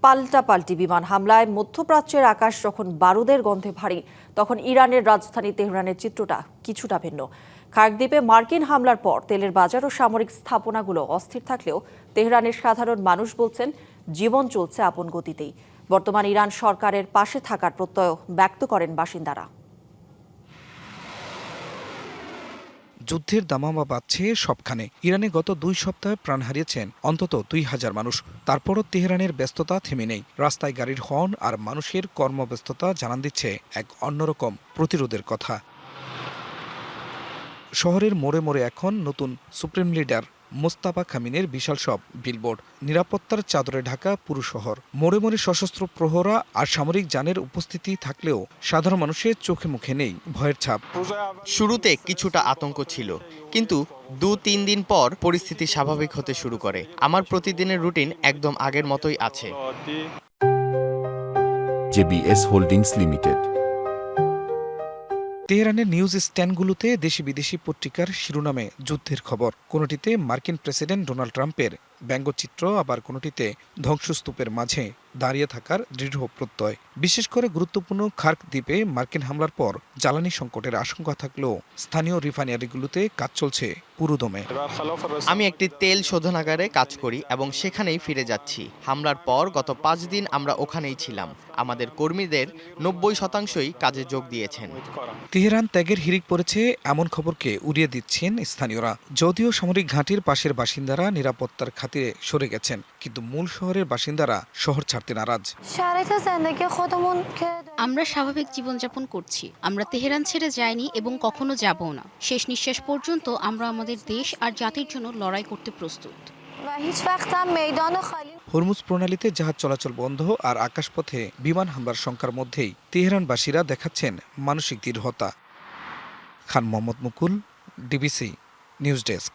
পাল্টাপাল্টি বিমান হামলায় মধ্যপ্রাচ্যের আকাশ যখন বারুদের গন্ধে ভারী, তখন ইরানের রাজধানী তেহরানের চিত্রটা কিছুটা ভিন্ন। খার্ক দ্বীপে মার্কিন হামলার পর তেলের বাজার ও সামরিক স্থাপনাগুলো অস্থির থাকলেও তেহরানের সাধারণ মানুষ বলছেন জীবন চলছে আপন গতিতেই। বর্তমান ইরান সরকারের পাশে থাকার প্রত্যয় ব্যক্ত করেন বাসিন্দারা। যুদ্ধের দামামা বাজছে সবখানে। ইরানে গত 2 সপ্তাহে প্রাণ হারিয়েছেন অন্তত 2000 মানুষ। তারপরও তেহরানের ব্যস্ততা থেমে নেই। রাস্তায় গাড়ির হর্ন আর মানুষের কর্মব্যস্ততা জানান দিচ্ছে এক অন্যরকম প্রতিরোধের কথা। শহরের মোড়ে মোড়ে এখন নতুন সুপ্রিম লিডার মোস্তাফা খামিনের বিশাল সব বিলবোর্ড। নিরাপত্তার চাদরে ঢাকা পুরো শহর। মোড়ে মোড়ে সশস্ত্র প্রহরা আর সামরিক যানের উপস্থিতি থাকলেও সাধারণ মানুষের চোখে মুখে নেই ভয়ের ছাপ। শুরুতে কিছুটা আতঙ্ক ছিল, কিন্তু 2-3 দিন পর পরিস্থিতি স্বাভাবিক হতে শুরু করে। আমার প্রতিদিনের রুটিন একদম আগের মতোই আছে। JBS holdings limited. তেহরানের নিউজ স্ট্যান্ডগুলোতে দেশি বিদেশি পত্রিকার শিরোনামে যুদ্ধের খবর। কোনোটিতে মার্কিন প্রেসিডেন্ট ডোনাল্ড ট্রাম্পের ব্যঙ্গচিত্র, আবার কোনোটিতে ধ্বংসস্তূপের মাঝে দাঁড়িয়ে থাকার দৃঢ় প্রত্যয়। বিশেষ করে গুরুত্বপূর্ণ খার্ক দ্বীপে মার্কিন হামলার পর জ্বালানি সংকটের আশঙ্কা থাকলেও স্থানীয় রিফাইনারিগুলোতে কাজ চলছে পুরোদমে। আমি একটি তেল শোধনাগারে কাজ করি এবং সেখানেই ফিরে যাচ্ছি। হামলার পর গত 5 দিন আমরা ওখানেই ছিলাম। আমাদের কর্মীদের 90%ই কাজে যোগ দিয়েছেন। তেহরান ত্যাগের হিড়িক পড়েছে এমন খবরকে উড়িয়ে দিচ্ছেন স্থানীয়রা। যদিও সামরিক ঘাঁটির পাশের বাসিন্দারা নিরাপত্তার খাতিরে সরে গেছেন, কিন্তু মূল শহরের বাসিন্দারা শহর ছাড়তে নারাজ। আমরা স্বাভাবিক জীবনযাপন করছি। আমরা তেহরান ছেড়ে যাইনি এবং কখনো যাবও না। শেষ নিঃশ্বাস পর্যন্ত আমরা আমাদের দেশ আর জাতির জন্য লড়াই করতে প্রস্তুত। হরমুজ প্রণালীতে জাহাজ চলাচল বন্ধ আর আকাশপথে বিমান হামলার শঙ্কার মধ্যেই তেহরানবাসীরা দেখাচ্ছেন মানসিক দৃঢ়তা। খান মোহাম্মদ মুকুল, ডিবিসি নিউজ ডেস্ক।